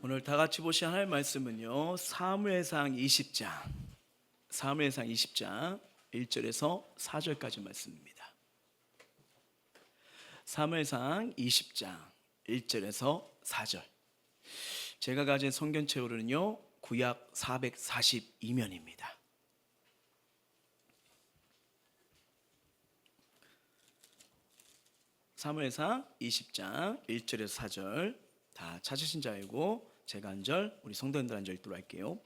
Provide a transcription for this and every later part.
오늘 다 같이 보실 하나님의 말씀은요, 사무엘상 20장 1절에서 4절까지 말씀입니다. 사무엘상 20장 1절에서 4절. 제가 가진 성경책으로는요, 구약 442면입니다. 사무엘상 20장 1절에서 4절 다 찾으신 자이고, 제가 한 절, 우리 성도님들 한 절 읽도록 할게요.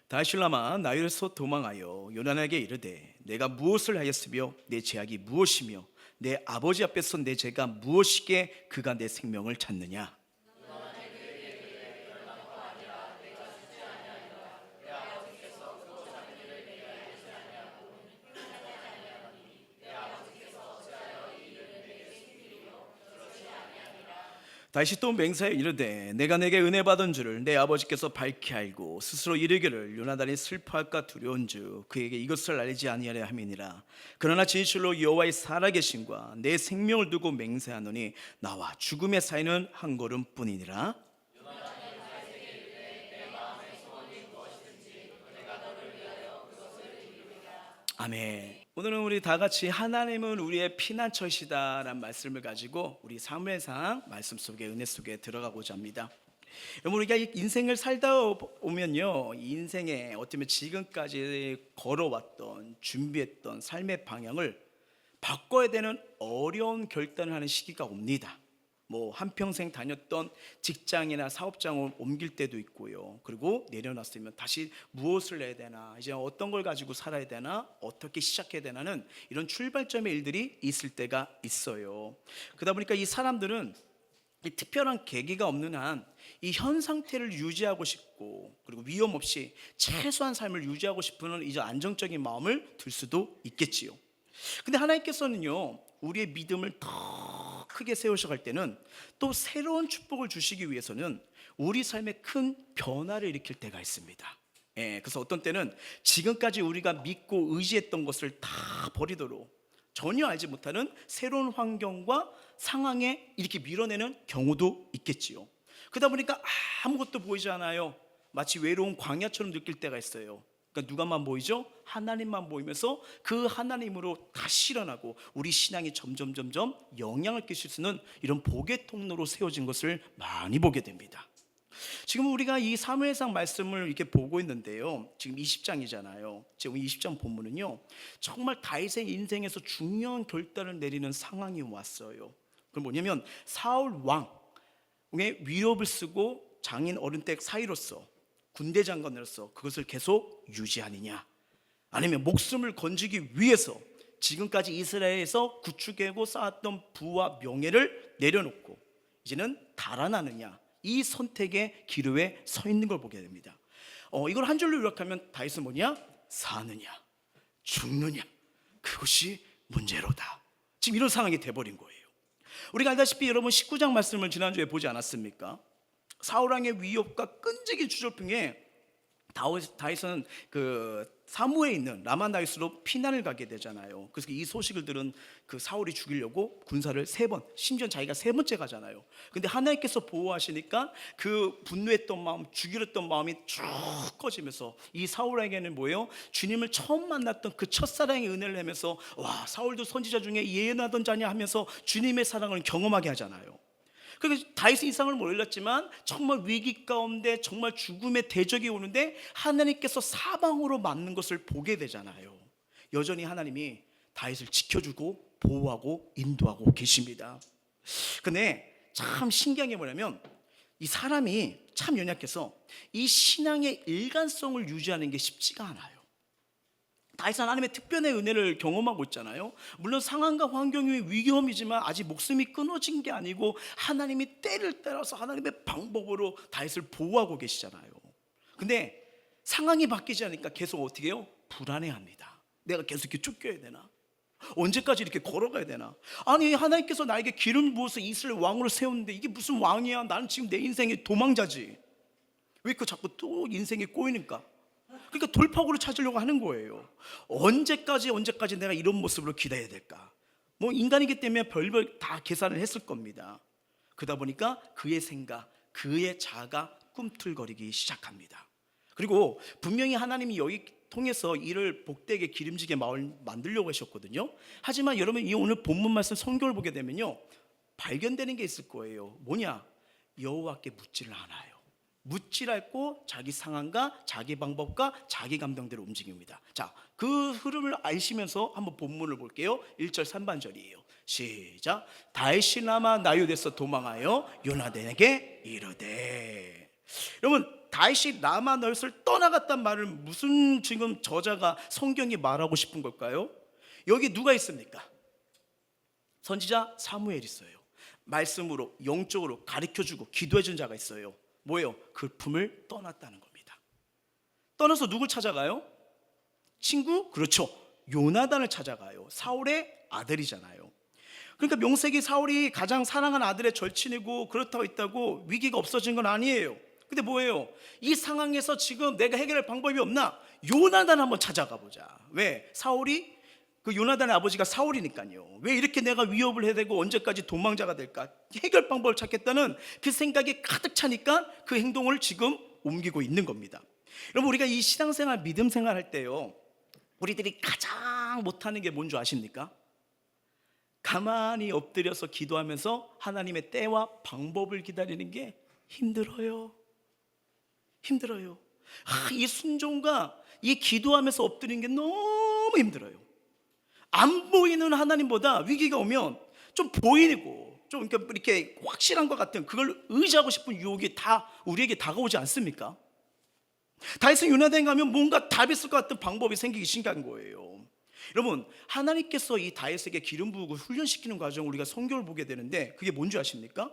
다실라마 나일에서 도망하여 요나단에게 이르되, 내가 무엇을 하였으며 내 죄악이 무엇이며 내 아버지 앞에서 내 죄가 무엇이게 그가 내 생명을 찾느냐. 다시 또 맹세하여 이르되, 내가 내게 은혜 받은 줄을 내 아버지께서 밝히 알고 스스로 이르기를 요나단이 슬퍼할까 두려운즉 그에게 이것을 알리지 아니하려 함이니라. 그러나 진실로 여호와의 살아계심과 내 생명을 두고 맹세하노니 나와 죽음의 사이는 한 걸음뿐이니라. 아멘. 오늘은 우리 다 같이 하나님은 우리의 피난처시다라는 말씀을 가지고 우리 사무엘상 말씀 속에, 은혜 속에 들어가고자 합니다. 여러분, 우리가 인생을 살다 오면요, 인생에 어쩌면 지금까지 걸어왔던, 준비했던 삶의 방향을 바꿔야 되는 어려운 결단을 하는 시기가 옵니다. 한평생 다녔던 직장이나 사업장을 옮길 때도 있고요. 그리고 내려놨으면 다시 무엇을 해야 되나, 이제 어떤 걸 가지고 살아야 되나, 어떻게 시작해야 되나는 이런 출발점의 일들이 있을 때가 있어요. 그러다 보니까 이 사람들은 이 특별한 계기가 없는 한 이 현 상태를 유지하고 싶고, 그리고 위험 없이 최소한 삶을 유지하고 싶은 이제 안정적인 마음을 들 수도 있겠지요. 근데 하나님께서는요, 우리의 믿음을 더 크게 세우셔갈 때는, 또 새로운 축복을 주시기 위해서는 우리 삶에 큰 변화를 일으킬 때가 있습니다. 그래서 어떤 때는 지금까지 우리가 믿고 의지했던 것을 다 버리도록 전혀 알지 못하는 새로운 환경과 상황에 이렇게 밀어내는 경우도 있겠지요. 그러다 보니까 아무것도 보이지 않아요. 마치 외로운 광야처럼 느낄 때가 있어요. 그러니까 누가만 보이죠? 하나님만 보이면서 그 하나님으로 다시 일어나고 우리 신앙이 점점 영향을 끼칠 수 있는 이런 복의 통로로 세워진 것을 많이 보게 됩니다. 지금 우리가 이 사무엘상 말씀을 이렇게 보고 있는데요, 지금 20장이잖아요. 지금 20장 본문은요, 정말 다윗의 인생에서 중요한 결단을 내리는 상황이 왔어요. 그건 뭐냐면, 사울 왕의 위협을 쓰고 장인 어른댁 사이로서, 군대 장관으로서 그것을 계속 유지하느냐, 아니면 목숨을 건지기 위해서 지금까지 이스라엘에서 구축하고 쌓았던 부와 명예를 내려놓고 이제는 달아나느냐, 이 선택의 기로에 서 있는 걸 보게 됩니다. 이걸 한 줄로 요약하면 다윗은 뭐냐? 사느냐 죽느냐, 그것이 문제로다. 지금 이런 상황이 돼버린 거예요. 우리가 알다시피 여러분 19장 말씀을 지난주에 보지 않았습니까? 사울왕의 위협과 끈질긴 주저풍에 다윗은 사무에 있는 라마나이스로 피난을 가게 되잖아요. 그래서 이 소식을 들은 그 사울이 죽이려고 군사를 3번, 심지어 자기가 3번째 가잖아요. 근데 하나님께서 보호하시니까 그 분노했던 마음, 죽이려 했던 마음이 쭉 꺼지면서 이 사울에게는 뭐예요? 주님을 처음 만났던 그 첫사랑의 은혜를 하면서, 와, 사울도 선지자 중에 예언하던 자냐 하면서 주님의 사랑을 경험하게 하잖아요. 그래서 다윗은 이상을 몰랐지만 정말 위기 가운데 정말 죽음의 대적이 오는데 하나님께서 사방으로 맞는 것을 보게 되잖아요. 여전히 하나님이 다윗을 지켜주고 보호하고 인도하고 계십니다. 근데 참 신기한 게 뭐냐면, 이 사람이 참 연약해서 이 신앙의 일관성을 유지하는 게 쉽지가 않아요. 다윗은 하나님의 특별한 은혜를 경험하고 있잖아요. 물론 상황과 환경이 위험이지만 아직 목숨이 끊어진 게 아니고 하나님이 때를 따라서 하나님의 방법으로 다윗을 보호하고 계시잖아요. 근데 상황이 바뀌지 않으니까 계속 어떻게 해요? 불안해합니다. 내가 계속 이렇게 쫓겨야 되나? 언제까지 이렇게 걸어가야 되나? 아니, 하나님께서 나에게 기름 부어서 이스라엘 왕으로 세웠는데 이게 무슨 왕이야? 나는 지금 내 인생의 도망자지. 왜 그 자꾸 또 인생에 꼬이니까? 그러니까 돌파구를 찾으려고 하는 거예요. 언제까지 내가 이런 모습으로 기다려야 될까? 인간이기 때문에 별별 다 계산을 했을 겁니다. 그러다 보니까 그의 생각, 그의 자아가 꿈틀거리기 시작합니다. 그리고 분명히 하나님이 여기 통해서 이를 복되게 기름지게 만들려고 하셨거든요. 하지만 여러분, 이 오늘 본문 말씀 성경을 보게 되면요, 발견되는 게 있을 거예요. 뭐냐? 여호와께 묻지를 않아요. 묻질 않고 자기 상황과 자기 방법과 자기 감정대로 움직입니다. 자, 그 흐름을 아시면서 한번 본문을 볼게요. 1절 3반절이에요. 시작. 다윗이 라마 나요대에서 도망하여 요나단에게 이르되. 여러분, 다윗이 라마 나요대를 떠나갔단 말을 무슨 지금 저자가 성경이 말하고 싶은 걸까요? 여기 누가 있습니까? 선지자 사무엘 있어요. 말씀으로 영적으로 가르쳐주고 기도해준 자가 있어요. 뭐예요? 그 품을 떠났다는 겁니다. 떠나서 누굴 찾아가요? 친구? 그렇죠, 요나단을 찾아가요. 사울의 아들이잖아요. 그러니까 명색이 사울이 가장 사랑하는 아들의 절친이고 그렇다고 있다고 위기가 없어진 건 아니에요. 근데 뭐예요? 이 상황에서 지금 내가 해결할 방법이 없나? 요나단 한번 찾아가 보자. 왜? 사울이, 그 요나단의 아버지가 사울이니까요. 왜 이렇게 내가 위협을 해야 되고 언제까지 도망자가 될까? 해결 방법을 찾겠다는 그 생각이 가득 차니까 그 행동을 지금 옮기고 있는 겁니다. 여러분, 우리가 이 신앙생활, 믿음생활 할 때요, 우리들이 가장 못하는 게 뭔 줄 아십니까? 가만히 엎드려서 기도하면서 하나님의 때와 방법을 기다리는 게 힘들어요. 힘들어요. 이 순종과 이 기도하면서 엎드리는 게 너무 힘들어요. 안 보이는 하나님보다 위기가 오면 좀 보이고 좀 이렇게 확실한 것 같은 그걸 의지하고 싶은 유혹이 다 우리에게 다가오지 않습니까? 다윗은 요나단에 가면 뭔가 답이 있을 것 같은 방법이 생기기 시작한 거예요. 여러분, 하나님께서 이 다윗에게 기름 부으고 훈련시키는 과정, 우리가 성경을 보게 되는데 그게 뭔지 아십니까?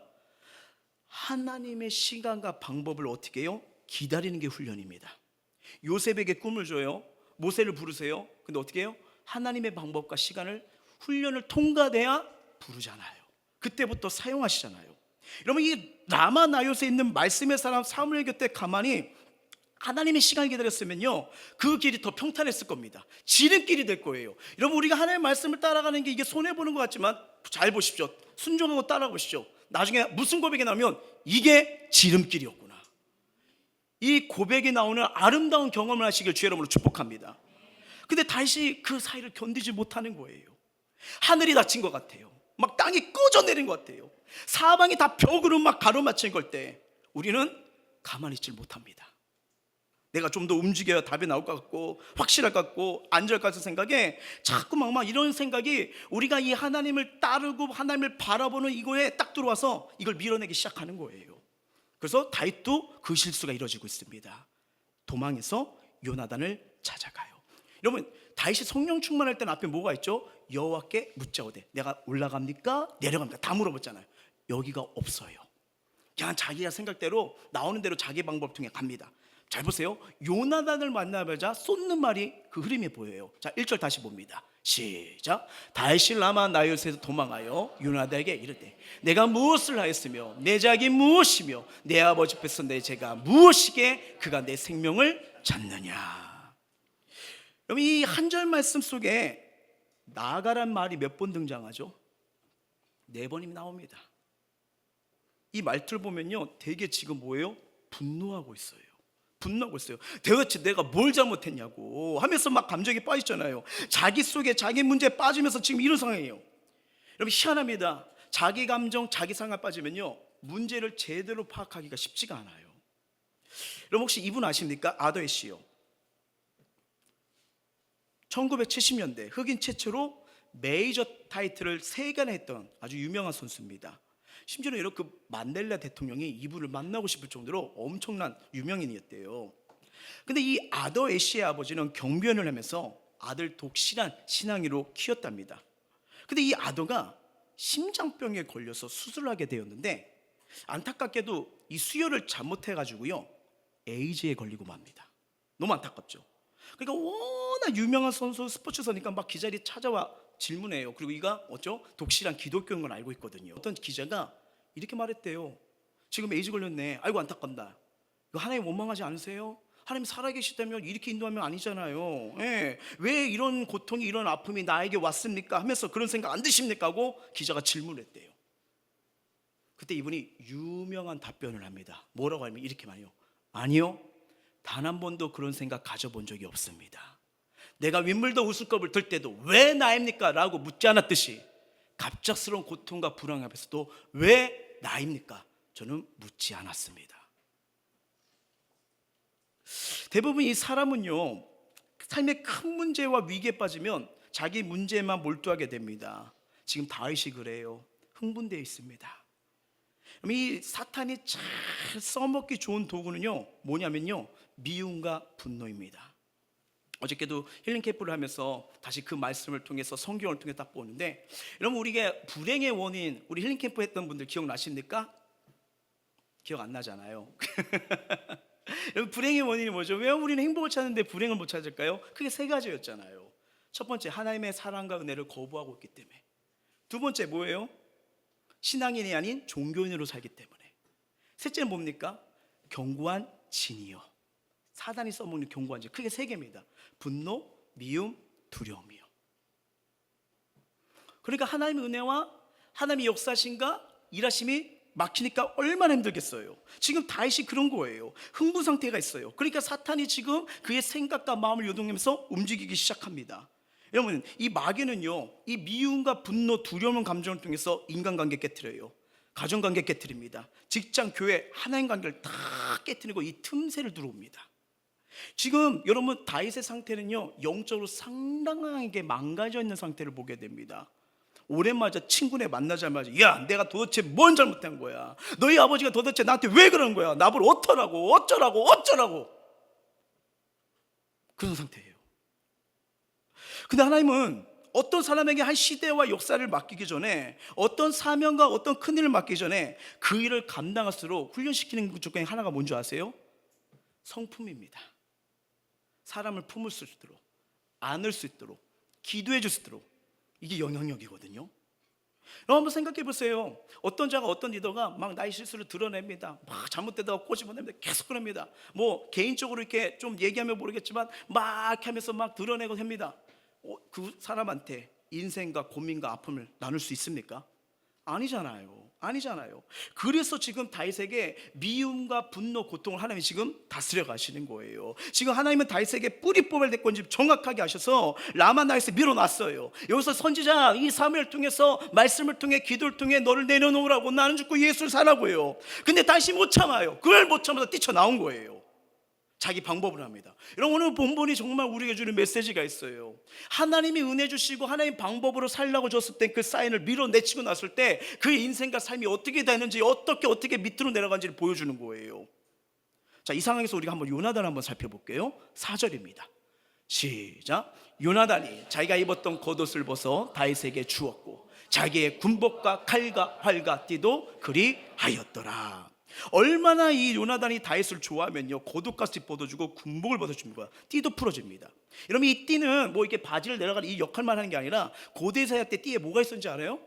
하나님의 시간과 방법을 어떻게 해요? 기다리는 게 훈련입니다. 요셉에게 꿈을 줘요. 모세를 부르세요. 근데 어떻게 해요? 하나님의 방법과 시간을, 훈련을 통과돼야 부르잖아요. 그때부터 사용하시잖아요. 여러분, 이 라마 나요스에 있는 말씀의 사람 사무엘 곁에 가만히 하나님의 시간을 기다렸으면요, 그 길이 더 평탄했을 겁니다. 지름길이 될 거예요. 여러분, 우리가 하나님의 말씀을 따라가는 게 이게 손해보는 것 같지만 잘 보십시오. 순종하고 따라가 보십시오. 나중에 무슨 고백이 나오면 이게 지름길이었구나. 이 고백이 나오는 아름다운 경험을 하시길 주 여러분으로 축복합니다. 근데 다시 그 사이를 견디지 못하는 거예요. 하늘이 닫힌 것 같아요. 막 땅이 꺼져내린 것 같아요. 사방이 다 벽으로 막 가로막힌 걸 때 우리는 가만히 있질 못합니다. 내가 좀 더 움직여야 답이 나올 것 같고 확실할 것 같고 안전할 것 같은 생각에 자꾸 막 이런 생각이, 우리가 이 하나님을 따르고 하나님을 바라보는 이거에 딱 들어와서 이걸 밀어내기 시작하는 거예요. 그래서 다윗도 그 실수가 이루어지고 있습니다. 도망해서 요나단을 찾아가요. 여러분, 다윗이 성령 충만할 때는 앞에 뭐가 있죠? 여호와께 묻자오되. 내가 올라갑니까? 내려갑니까? 다 물어봤잖아요. 여기가 없어요. 그냥 자기가 생각대로 나오는 대로 자기 방법 통해 갑니다. 잘 보세요. 요나단을 만나보자 쏟는 말이 그 흐름이 보여요. 자, 1절 다시 봅니다. 시작. 다윗이 라마 나요스에서 도망하여 요나단에게 이르되 내가 무엇을 하였으며 내 자기 무엇이며 내 아버지 앞에서 내 죄가 무엇이게 그가 내 생명을 찾느냐. 여러분, 이 한 절 말씀 속에 나아가란 말이 몇 번 등장하죠? 4번이 나옵니다. 이 말투를 보면요, 되게 지금 뭐예요? 분노하고 있어요. 분노하고 있어요. 대체 내가 뭘 잘못했냐고 하면서 막 감정이 빠지잖아요. 자기 속에 자기 문제에 빠지면서 지금 이런 상황이에요. 여러분, 희한합니다. 자기 감정, 자기 상황에 빠지면요, 문제를 제대로 파악하기가 쉽지가 않아요. 여러분, 혹시 이분 아십니까? 아더의 씨요. 1970년대 흑인 최초로 메이저 타이틀을 3개나 했던 아주 유명한 선수입니다. 심지어는 이렇게 만델라 대통령이 이분을 만나고 싶을 정도로 엄청난 유명인이었대요. 근데 이 아더 애쉬의 아버지는 경비원을 하면서 아들 독실한 신앙이로 키웠답니다. 근데 이 아더가 심장병에 걸려서 수술을 하게 되었는데 안타깝게도 이 수혈을 잘못해가지고요, 에이즈에 걸리고 맙니다. 너무 안타깝죠. 그러니까 워낙 유명한 선수, 스포츠선이니까 막 기자들이 찾아와 질문해요. 그리고 이가 어쩌? 독실한 기독교인 걸 알고 있거든요. 어떤 기자가 이렇게 말했대요. 지금 에이즈 걸렸네. 아이고 안타깝다. 이거 하나님 원망하지 않으세요? 하나님 살아계시다면 이렇게 인도하면 아니잖아요. 예. 왜 이런 고통이, 이런 아픔이 나에게 왔습니까? 하면서 그런 생각 안 드십니까? 하고 기자가 질문했대요. 그때 이분이 유명한 답변을 합니다. 뭐라고 하면 이렇게 말해요. 아니요, 단 한 번도 그런 생각 가져본 적이 없습니다. 내가 윗물도 우슬컵을 들 때도 왜 나입니까? 라고 묻지 않았듯이 갑작스러운 고통과 불안 앞에서도 왜 나입니까? 저는 묻지 않았습니다. 대부분 이 사람은요, 삶의 큰 문제와 위기에 빠지면 자기 문제에만 몰두하게 됩니다. 지금 다윗이 그래요. 흥분되어 있습니다. 이 사탄이 잘 써먹기 좋은 도구는요, 뭐냐면요, 미움과 분노입니다. 어저께도 힐링 캠프를 하면서 다시 그 말씀을 통해서 성경을 통해 딱 보는데, 여러분, 우리가 불행의 원인, 우리 힐링 캠프 했던 분들 기억나십니까? 기억 안 나잖아요. 여러분, 불행의 원인이 뭐죠? 왜 우리는 행복을 찾는데 불행을 못 찾을까요? 크게 세 가지였잖아요. 첫 번째, 하나님의 사랑과 은혜를 거부하고 있기 때문에. 두 번째 뭐예요? 신앙인이 아닌 종교인으로 살기 때문에. 셋째는 뭡니까? 견고한 진이요. 사단이 써먹는 견고한 진. 크게 세 개입니다. 분노, 미움, 두려움이요. 그러니까 하나님의 은혜와 하나님의 역사신가 일하심이 막히니까 얼마나 힘들겠어요. 지금 다윗이 그런 거예요. 흥분 상태가 있어요. 그러니까 사탄이 지금 그의 생각과 마음을 요동하면서 움직이기 시작합니다. 여러분, 이 마귀는요, 이 미움과 분노, 두려움 감정을 통해서 인간관계 깨트려요. 가정관계 깨트립니다. 직장, 교회, 하나님 관계를 다 깨트리고 이 틈새를 들어옵니다. 지금 여러분, 다윗의 상태는요, 영적으로 상당하게 망가져 있는 상태를 보게 됩니다. 오랜만에 친구네 만나자마자, 야, 내가 도대체 뭔 잘못한 거야? 너희 아버지가 도대체 나한테 왜 그런 거야? 나보고 어쩌라고 그런 상태예요. 근데 하나님은 어떤 사람에게 한 시대와 역사를 맡기기 전에, 어떤 사명과 어떤 큰 일을 맡기기 전에 그 일을 감당할수록 훈련시키는 그 조건이 하나가 뭔지 아세요? 성품입니다. 사람을 품을 수 있도록, 안을 수 있도록, 기도해 줄 수 있도록, 이게 영향력이거든요. 여러분, 한번 생각해 보세요. 어떤 자가, 어떤 리더가 막 나의 실수를 드러냅니다. 막 잘못되다가 꼬집어냅니다. 계속 그럽니다. 뭐 개인적으로 이렇게 좀 얘기하면 모르겠지만 막 하면서 막 드러내고 합니다. 그 사람한테 인생과 고민과 아픔을 나눌 수 있습니까? 아니잖아요. 그래서 지금 다윗에게 미움과 분노, 고통을 하나님이 지금 다스려 가시는 거예요. 지금 하나님은 다윗에게 뿌리 뽑아야 될 건지 정확하게 하셔서 라마 나윗을 밀어놨어요. 여기서 선지자 이 사무엘을 통해서, 말씀을 통해, 기도를 통해 너를 내려놓으라고, 나는 죽고 예수를 사라고요. 근데 다시 못 참아요. 그걸 못 참아서 뛰쳐나온 거예요. 자기 방법을 합니다. 여러분, 오늘 본문이 정말 우리에게 주는 메시지가 있어요. 하나님이 은혜 주시고 하나님 방법으로 살라고 줬을 때 그 사인을 밀어내치고 났을 때 그의 인생과 삶이 어떻게 되는지, 어떻게 밑으로 내려간지를 보여주는 거예요. 자, 이 상황에서 우리가 한번 요나단을 한번 살펴볼게요. 4절입니다. 시작. 요나단이 자기가 입었던 겉옷을 벗어 다윗에게 주었고 자기의 군복과 칼과 활과 띠도 그리하였더라. 얼마나 이 요나단이 다윗을 좋아하면요, 겉옷까지 벗어주고 군복을 벗어줍니다. 띠도 풀어줍니다. 여러분, 이 띠는 뭐 이렇게 바지를 내려가는 이 역할만 하는 게 아니라 고대 사회 때 띠에 뭐가 있었는지 알아요?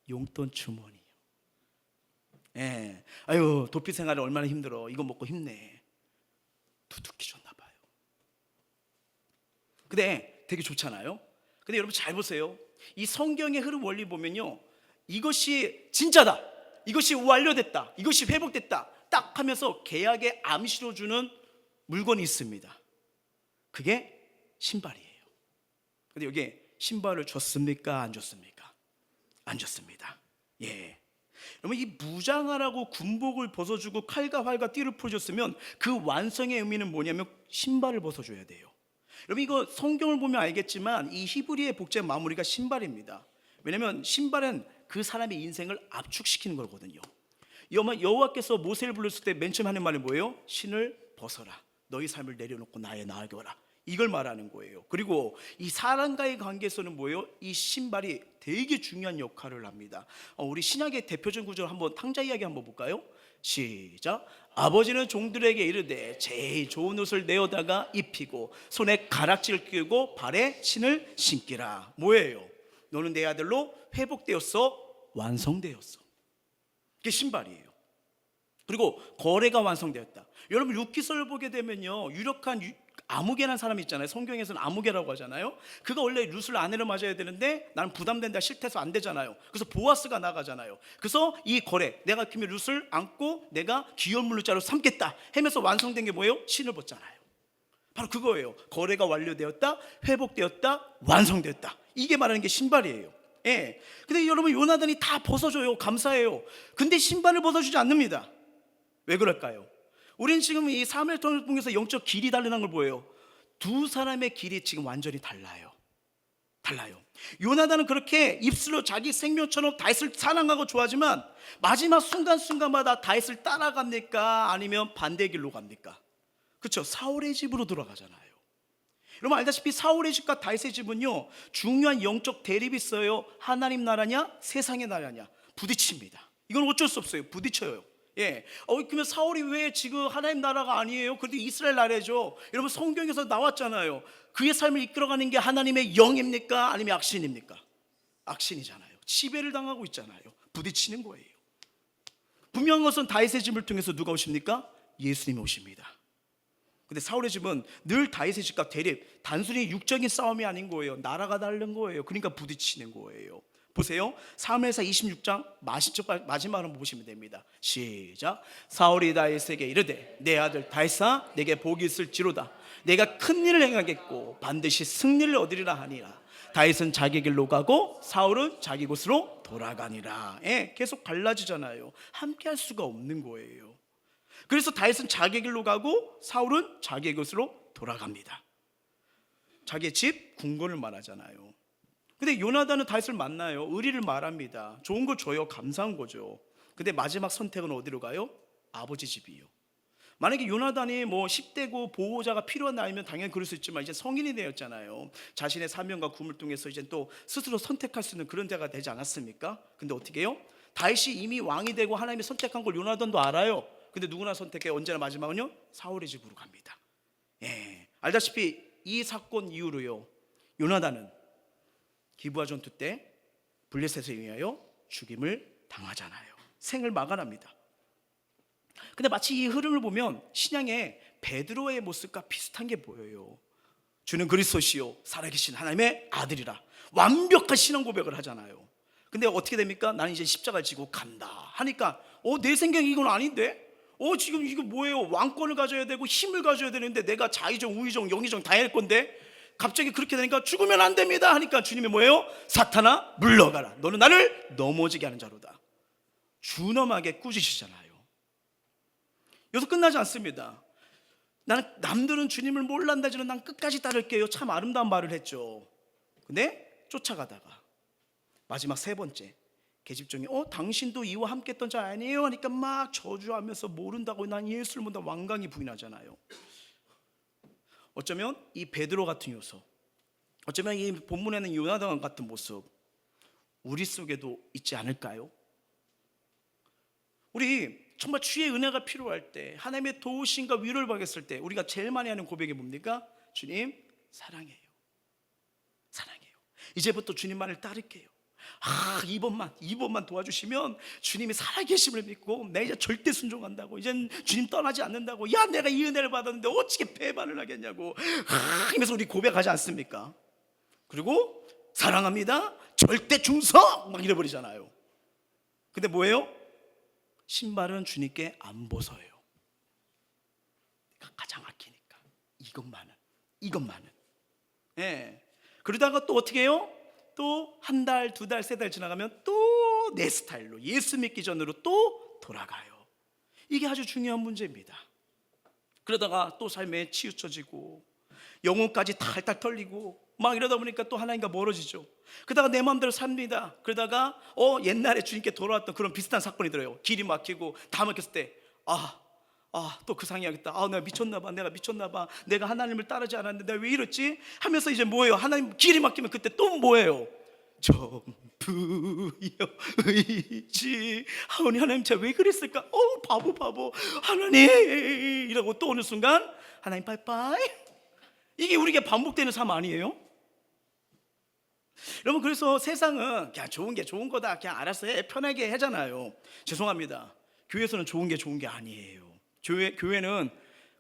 용돈 주머니요. 예. 아유, 도피 생활이 얼마나 힘들어. 이거 먹고 힘내. 두둑히 줬나 봐요. 근데 되게 좋잖아요. 근데 여러분 잘 보세요. 이 성경의 흐름 원리 보면요, 이것이 진짜다, 이것이 완료됐다, 이것이 회복됐다 딱 하면서 계약에 암시로 주는 물건이 있습니다. 그게 신발이에요. 근데 여기에 신발을 줬습니까? 안 줬습니까? 안 줬습니다. 예. 여러분, 이 무장하라고 군복을 벗어주고 칼과 활과 띠를 풀어줬으면 그 완성의 의미는 뭐냐면 신발을 벗어줘야 돼요. 여러분, 이거 성경을 보면 알겠지만 이 히브리의 복제 마무리가 신발입니다. 왜냐하면 신발은 그 사람의 인생을 압축시키는 거거든요. 여호와께서 모세를 불렀을 때 맨 처음 하는 말이 뭐예요? 신을 벗어라, 너희 삶을 내려놓고 나의 나에게 와라, 이걸 말하는 거예요. 그리고 이 사람과의 관계에서는 뭐예요? 이 신발이 되게 중요한 역할을 합니다. 우리 신약의 대표적인 구절 한번, 탕자 이야기 한번 볼까요? 시작. 아버지는 종들에게 이르되 제일 좋은 옷을 내어다가 입히고 손에 가락지를 끼고 발에 신을 신기라. 뭐예요? 너는 내 아들로 회복되었어, 완성되었어. 그게 신발이에요. 그리고 거래가 완성되었다. 여러분, 룻기서를 보게 되면요, 유력한 아무개라는 사람이 있잖아요. 성경에서는 아무개라고 하잖아요. 그가 원래 룻을 아내로 맞아야 되는데 나는 부담된다, 싫대서 안 되잖아요. 그래서 보아스가 나가잖아요. 그래서 이 거래, 내가 그러면 룻을 안고 내가 귀한 물자로 삼겠다 하면서 완성된 게 뭐예요? 신을 벗잖아요. 바로 그거예요. 거래가 완료되었다, 회복되었다, 완성되었다. 이게 말하는 게 신발이에요. 예. 근데 여러분, 요나단이 다 벗어줘요. 감사해요. 근데 신발을 벗어주지 않습니다. 왜 그럴까요? 우리는 지금 이 사무엘 통해서 영적 길이 다르다는 걸 보여요. 두 사람의 길이 지금 완전히 달라요. 요나단은 그렇게 입술로 자기 생명처럼 다윗을 사랑하고 좋아하지만 마지막 순간순간마다 다윗을 따라갑니까? 아니면 반대 길로 갑니까? 그렇죠. 사울의 집으로 돌아가잖아요. 여러분 알다시피 사울의 집과 다윗의 집은요, 중요한 영적 대립이 있어요. 하나님 나라냐 세상의 나라냐 부딪힙니다. 이건 어쩔 수 없어요. 부딪혀요. 예. 그러면 사울이 왜 지금 하나님 나라가 아니에요? 그런데 이스라엘 나라죠. 여러분 성경에서 나왔잖아요. 그의 삶을 이끌어가는 게 하나님의 영입니까? 아니면 악신입니까? 악신이잖아요. 지배를 당하고 있잖아요. 부딪히는 거예요. 분명한 것은 다윗의 집을 통해서 누가 오십니까? 예수님이 오십니다. 근데 사울의 집은 늘 다윗의 집과 대립, 단순히 육적인 싸움이 아닌 거예요. 나라가 다른 거예요. 그러니까 부딪히는 거예요. 보세요. 사무엘상 26장 마지막을 한번 보시면 됩니다. 시작. 사울이 다윗에게 이르되 내 아들 다윗아 내게 복이 있을지로다. 내가 큰 일을 행하겠고 반드시 승리를 얻으리라 하니라. 다윗은 자기 길로 가고 사울은 자기 곳으로 돌아가니라. 예, 계속 갈라지잖아요. 함께 할 수가 없는 거예요. 그래서 다윗은 자기 길로 가고 사울은 자기 곳으로 돌아갑니다. 자기의 집 궁궐을 말하잖아요. 근데 요나단은 다윗을 만나요. 의리를 말합니다. 좋은 걸 줘요. 감사한 거죠. 근데 마지막 선택은 어디로 가요? 아버지 집이요. 만약에 요나단이 뭐 10대고 보호자가 필요한 나이면 당연히 그럴 수 있지만 이제 성인이 되었잖아요. 자신의 사명과 꿈을 통해서 이제 또 스스로 선택할 수 있는 그런 자가 되지 않았습니까? 근데 어떻게 해요? 다윗이 이미 왕이 되고 하나님이 선택한 걸 요나단도 알아요. 근데 누구나 선택해. 언제나 마지막은요, 사울의 집으로 갑니다. 예, 알다시피 이 사건 이후로요, 요나단은 기브아 전투 때 블레셋에 의하여 죽임을 당하잖아요. 생을 마감합니다. 근데 마치 이 흐름을 보면 신약의 베드로의 모습과 비슷한 게 보여요. 주는 그리스도시요 살아계신 하나님의 아들이라 완벽한 신앙 고백을 하잖아요. 근데 어떻게 됩니까? 나는 이제 십자가를 지고 간다 하니까 내 생각이 이건 아닌데? 지금 이거 뭐예요? 왕권을 가져야 되고 힘을 가져야 되는데 내가 자의정, 우의정, 영의정 다 할 건데 갑자기 그렇게 되니까 죽으면 안 됩니다 하니까 주님이 뭐예요? 사탄아 물러가라. 너는 나를 넘어지게 하는 자로다. 준엄하게 꾸짖으시잖아요. 여기서 끝나지 않습니다. 나는 남들은 주님을 몰란다지만 난 끝까지 따를게요. 참 아름다운 말을 했죠. 근데 쫓아가다가 마지막 세 번째 계집종이 당신도 이와 함께 했던 자 아니에요? 하니까 막 저주하면서 모른다고 난 예수를 본다 완강히 부인하잖아요. 어쩌면 이 베드로 같은 요소, 어쩌면 이 본문에는 요나단 같은 모습 우리 속에도 있지 않을까요? 우리 정말 주의 은혜가 필요할 때, 하나님의 도우심과 위로를 받았을 때 우리가 제일 많이 하는 고백이 뭡니까? 주님 사랑해요. 이제부터 주님만을 따를게요. 이번만 도와주시면 주님이 살아계심을 믿고 내 이제 절대 순종한다고, 이젠 주님 떠나지 않는다고, 야 내가 이 은혜를 받았는데 어떻게 배반을 하겠냐고 하면서 우리 고백하지 않습니까? 그리고 사랑합니다, 절대 충성 막 이래버리잖아요. 근데 뭐예요? 신발은 주님께 안 벗어요. 내가 가장 아끼니까 이것만은. 예. 그러다가 또 어떻게 해요? 또 한 달, 두 달, 세 달 지나가면 또 내 스타일로 예수 믿기 전으로 또 돌아가요. 이게 아주 중요한 문제입니다. 그러다가 또 삶에 치우쳐지고 영혼까지 탈탈 털리고 막 이러다 보니까 또 하나님과 멀어지죠. 그러다가 내 마음대로 삽니다. 그러다가 옛날에 주님께 돌아왔던 그런 비슷한 사건이 들어요. 길이 막히고 다 막혔을 때 또 그 상이야겠다. 내가 미쳤나봐. 내가 하나님을 따르지 않았는데 내가 왜 이랬지? 하면서 이제 뭐예요? 하나님 길이 막히면 그때 또 뭐예요? 전부여 의지하오니 하나님 제가 왜 그랬을까? 바보 하나님 이러고 또 어느 순간 하나님 빠이빠이. 이게 우리에게 반복되는 삶 아니에요? 여러분, 그래서 세상은 그냥 좋은 게 좋은 거다, 그냥 알아서 해, 편하게 하잖아요. 죄송합니다. 교회에서는 좋은 게 아니에요. 교회는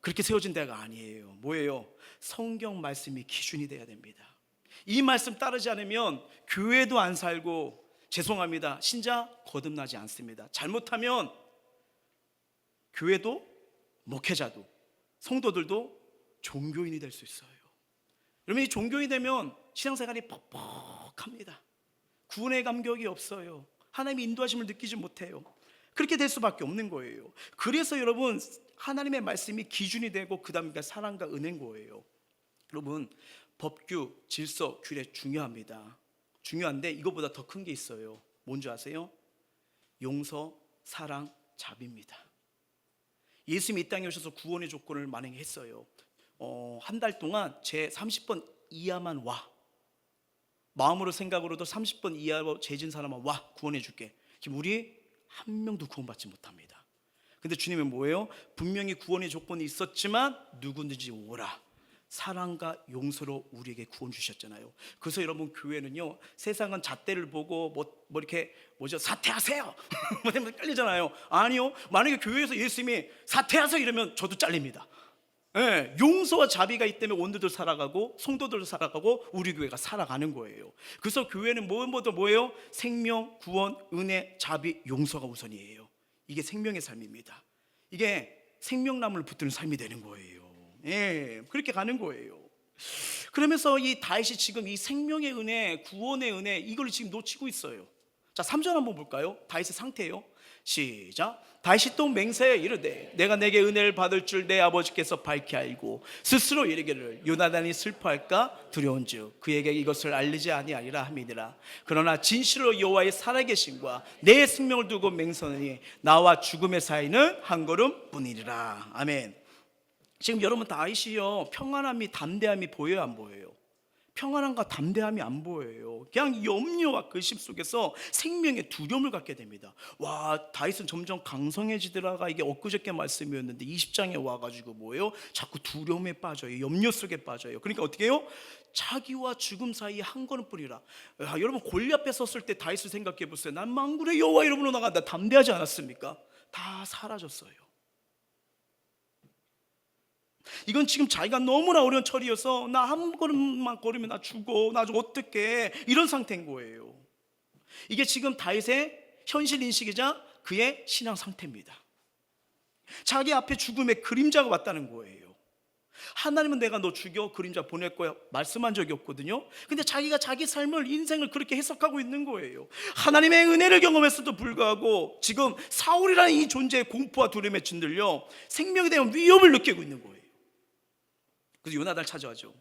그렇게 세워진 데가 아니에요. 뭐예요? 성경 말씀이 기준이 돼야 됩니다. 이 말씀 따르지 않으면 교회도 안 살고, 죄송합니다, 신자 거듭나지 않습니다. 잘못하면 교회도, 목회자도, 성도들도 종교인이 될 수 있어요. 여러분, 이 종교인이 되면 신앙생활이 퍽퍽합니다. 구원의 감격이 없어요. 하나님의 인도하심을 느끼지 못해요. 그렇게 될 수밖에 없는 거예요. 그래서 여러분, 하나님의 말씀이 기준이 되고 그 다음에 사랑과 은혜인 거예요. 여러분, 법규, 질서, 규례 중요합니다. 중요한데 이거보다 더 큰 게 있어요. 뭔지 아세요? 용서, 사랑, 자비입니다. 예수님이 이 땅에 오셔서 구원의 조건을 만행했어요. 한 달 동안 제 30번 이하만 와, 마음으로 생각으로도 30번 이하로 죄진 사람만 와, 구원해 줄게. 지금 우리 한 명도 구원받지 못합니다. 근데 주님은 뭐예요? 분명히 구원의 조건이 있었지만 누구든지 오라, 사랑과 용서로 우리에게 구원 주셨잖아요. 그래서 여러분, 교회는요, 세상은 잣대를 보고 뭐 이렇게 사퇴하세요 뭐 때문에 잘리잖아요. 아니요, 만약에 교회에서 예수님이 사퇴하세요 이러면 저도 잘립니다. 네, 용서와 자비가 있기 때문에 원들도 살아가고 성도들도 살아가고 우리 교회가 살아가는 거예요. 그래서 교회는 무엇보다 뭐예요? 생명, 구원, 은혜, 자비, 용서가 우선이에요. 이게 생명의 삶입니다. 이게 생명나무를 붙드는 삶이 되는 거예요. 예, 그렇게 가는 거예요. 그러면서 이 다윗이 지금 이 생명의 은혜, 구원의 은혜, 이걸 지금 놓치고 있어요. 자, 3절 한번 볼까요? 다윗의 상태예요. 시작. 다윗이 또 맹세하여 이르되 내가 내게 은혜를 받을 줄 내 아버지께서 밝히 알고 스스로 이르기를 요나단이 슬퍼할까 두려운즉 그에게 이것을 알리지 아니하리라 함이니라. 그러나 진실로 여호와의 살아계심과 내 생명을 두고 맹세하니 나와 죽음의 사이는 한 걸음뿐이니라. 아멘. 지금 여러분, 다윗이요, 평안함이, 담대함이 보여요, 안 보여요? 평안함과 담대함이 안 보여요. 그냥 염려와 근심 속에서 생명의 두려움을 갖게 됩니다. 와, 다윗은 점점 강성해지더라가, 이게 엊그저께 말씀이었는데 20장에 와가지고 뭐예요? 자꾸 두려움에 빠져요. 염려 속에 빠져요. 그러니까 어떻게 해요? 자기와 죽음 사이에 한 걸음뿐이라. 여러분, 골리앗 앞에 섰을 때 다윗을 생각해 보세요. 난 만군의 여호와 이름으로 나간다, 담대하지 않았습니까? 다 사라졌어요. 이건 지금 자기가 너무나 어려운 처리여서 나 한 걸음만 걸으면 나 죽어, 나 어떡해, 이런 상태인 거예요. 이게 지금 다윗의 현실 인식이자 그의 신앙 상태입니다. 자기 앞에 죽음의 그림자가 왔다는 거예요. 하나님은 내가 너 죽여, 그림자 보낼 거야 말씀한 적이 없거든요. 근데 자기가 자기 삶을, 인생을 그렇게 해석하고 있는 거예요. 하나님의 은혜를 경험했어도 불구하고 지금 사울이라는 이 존재의 공포와 두려움에 짓들려 생명에 대한 위협을 느끼고 있는 거예요. 그래서 요나단을 찾아와죠.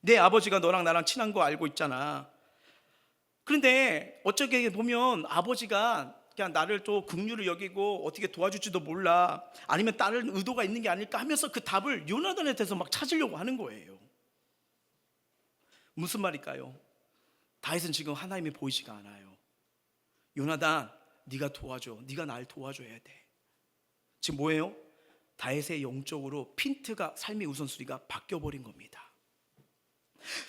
내 아버지가 너랑 나랑 친한 거 알고 있잖아. 그런데 어쩌게 보면 아버지가 그냥 나를 또 긍휼을 여기고 어떻게 도와줄지도 몰라, 아니면 다른 의도가 있는 게 아닐까 하면서 그 답을 요나단에 대해서 막 찾으려고 하는 거예요. 무슨 말일까요? 다윗은 지금 하나님이 보이지가 않아요. 요나단, 네가 도와줘, 네가 날 도와줘야 돼. 지금 뭐예요? 다윗의 영적으로 핀트가, 삶의 우선순위가 바뀌어버린 겁니다.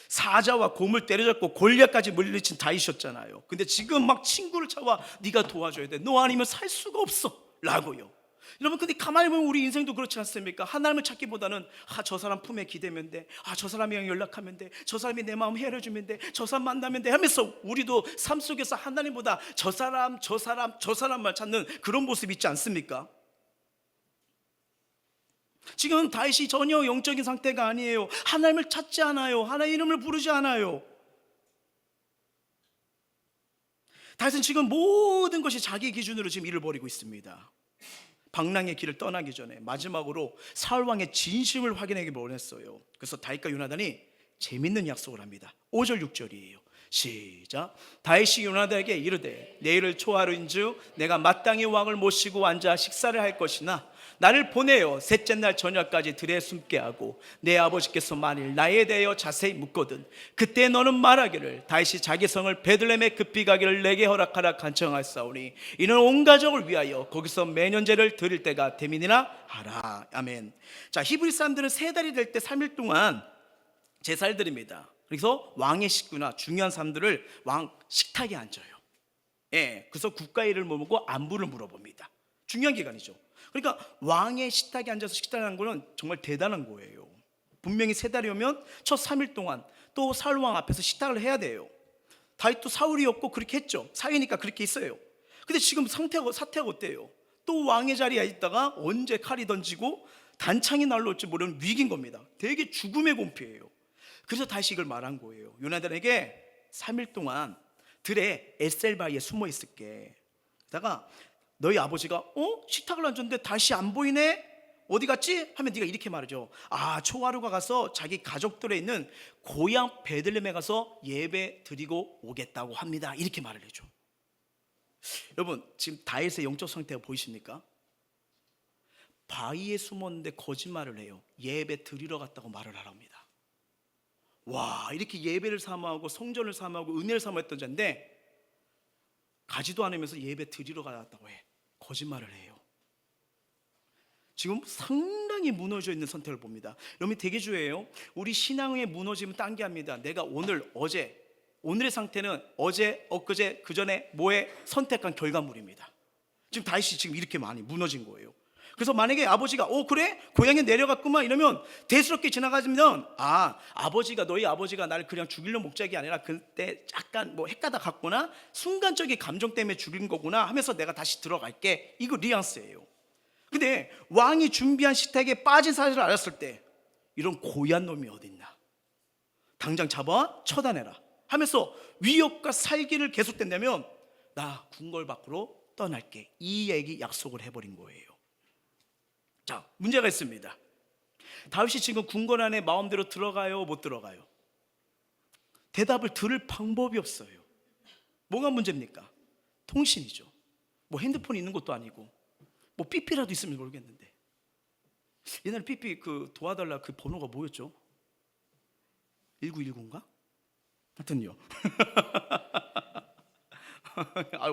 사자와 곰을 때려잡고 골리앗까지 물리친 다윗이었잖아요. 근데 지금 막 친구를 찾아와, 네가 도와줘야 돼, 너 아니면 살 수가 없어 라고요. 여러분, 근데 가만히 보면 우리 인생도 그렇지 않습니까? 하나님을 찾기보다는 저 사람 품에 기대면 돼, 저 사람이랑 연락하면 돼, 저 사람이 내 마음 헤아려주면 돼, 저 사람 만나면 돼 하면서 우리도 삶 속에서 하나님보다 저 사람만 찾는 그런 모습 있지 않습니까? 지금 다윗이 전혀 영적인 상태가 아니에요. 하나님을 찾지 않아요. 하나님의 이름을 부르지 않아요. 다윗은 지금 모든 것이 자기 기준으로 지금 일을 벌이고 있습니다. 방랑의 길을 떠나기 전에 마지막으로 사울왕의 진심을 확인하기 원했어요. 그래서 다윗과 요나단이 재밌는 약속을 합니다. 5절 6절이에요 시작. 다윗이 요나단에게 이르되 내일을 초하루인즉 내가 마땅히 왕을 모시고 앉아 식사를 할 것이나 나를 보내어 셋째 날 저녁까지 들에 숨게 하고 내 아버지께서 만일 나에 대하여 자세히 묻거든 그때 너는 말하기를 다윗이 자기 성을 베들레헴에 급히 가기를 내게 허락하라 간청하사오니 이는 온 가족을 위하여 거기서 매년제를 드릴 때가 됨이니라 하라. 아멘. 자, 히브리 사람들은 세 달이 될 때 3일 동안 제사를 드립니다. 그래서 왕의 식구나 중요한 사람들을 왕 식탁에 앉아요. 예, 그래서 국가 일을 물어보고 안부를 물어봅니다. 중요한 기간이죠. 그러니까 왕의 식탁에 앉아서 식사하는 거는 정말 대단한 거예요. 분명히 세 달이 오면 첫 3일 동안 또 사울 왕 앞에서 식탁을 해야 돼요. 다윗도 사울이었고 그렇게 했죠. 사위니까 그렇게 있어요. 근데 지금 사태가 어때요? 또 왕의 자리에 있다가 언제 칼이 던지고 단창이 날라올지 모르는 위기인 겁니다. 되게 죽음의 공포예요. 그래서 다시 이걸 말한 거예요. 요나단에게 3일 동안 들에 에셀바위에 숨어 있을게. 그러다가 너희 아버지가 식탁을 앉았는데 다시 안 보이네? 어디 갔지? 하면 네가 이렇게 말하죠. 초하루가 가서 자기 가족들에 있는 고향 베들레헴에 가서 예배 드리고 오겠다고 합니다. 이렇게 말을 해줘. 여러분, 지금 다윗의 영적 상태가 보이십니까? 바위에 숨었는데 거짓말을 해요. 예배 드리러 갔다고 말을 하랍니다. 와, 이렇게 예배를 사모하고 성전을 사모하고 은혜를 사모했던 자인데 가지도 않으면서 예배 드리러 갔다고 해. 거짓말을 해요. 지금 상당히 무너져 있는 선택을 봅니다. 여러분, 대개주예요. 우리 신앙의 무너짐은 딴 게 아닙니다. 내가 오늘의 상태는 어제, 엊그제, 그전에 뭐에 선택한 결과물입니다. 지금 다윗이 지금 이렇게 많이 무너진 거예요. 그래서 만약에 아버지가 그래? 고향에 내려갔구만 이러면 대수롭게 지나가면 너희 아버지가 나를 그냥 죽이려 목적이 아니라 그때 약간 헷가다 갔구나, 순간적인 감정 때문에 죽인 거구나 하면서 내가 다시 들어갈게. 이거 뉘앙스예요. 근데 왕이 준비한 식탁에 빠진 사실을 알았을 때 이런 고얀 놈이 어딨나, 당장 잡아 처단해라 하면서 위협과 살기를 계속된다면 나 궁궐 밖으로 떠날게, 이 얘기 약속을 해버린 거예요. 자, 문제가 있습니다. 다윗이 지금 궁궐 안에 마음대로 들어가요, 못 들어가요? 대답을 들을 방법이 없어요. 뭐가 문제입니까? 통신이죠. 핸드폰 있는 것도 아니고 삐삐라도 있으면 모르겠는데, 옛날에 삐삐 도와달라 그 번호가 뭐였죠? 1919인가? 하여튼요.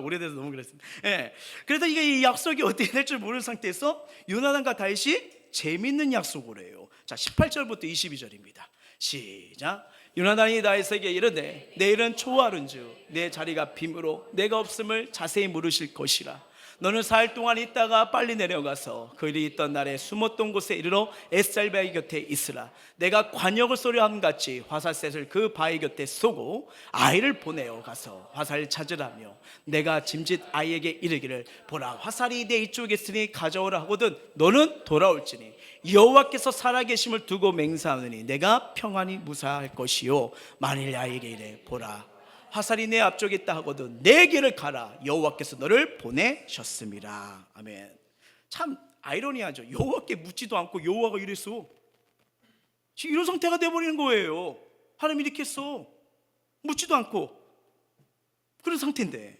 오래돼서 너무 그랬습니다. 그래서 이게 이 약속이 어떻게 될 줄 모르는 상태에서 요나단과 다윗이 재밌는 약속을 해요. 자, 18절부터 22절입니다. 시작. 요나단이 다윗에게 이르되 내일은 초하루인즉 내 자리가 빈으로 내가 없음을 자세히 물으실 것이라. 너는 4일 동안 있다가 빨리 내려가서 그들이 있던 날에 숨었던 곳에 이르러 에셀바위 곁에 있으라. 내가 관역을 쏘려함 같이 화살셋을 그 바위 곁에 쏘고 아이를 보내어 가서 화살을 찾으라며 내가 짐짓 아이에게 이르기를 보라, 화살이 내 이쪽에 있으니 가져오라 하거든 너는 돌아올지니 여호와께서 살아계심을 두고 맹세하느니 내가 평안히 무사할 것이요 만일 아이에게 이래 보라, 화살이 내 앞쪽에 있다 하거든 내 길을 가라, 여호와께서 너를 보내셨습니다. 아멘. 참 아이러니하죠. 여호와께 묻지도 않고 여호와가 이랬어. 이런 상태가 돼버리는 거예요. 하나님이 이렇게 했어. 묻지도 않고 그런 상태인데,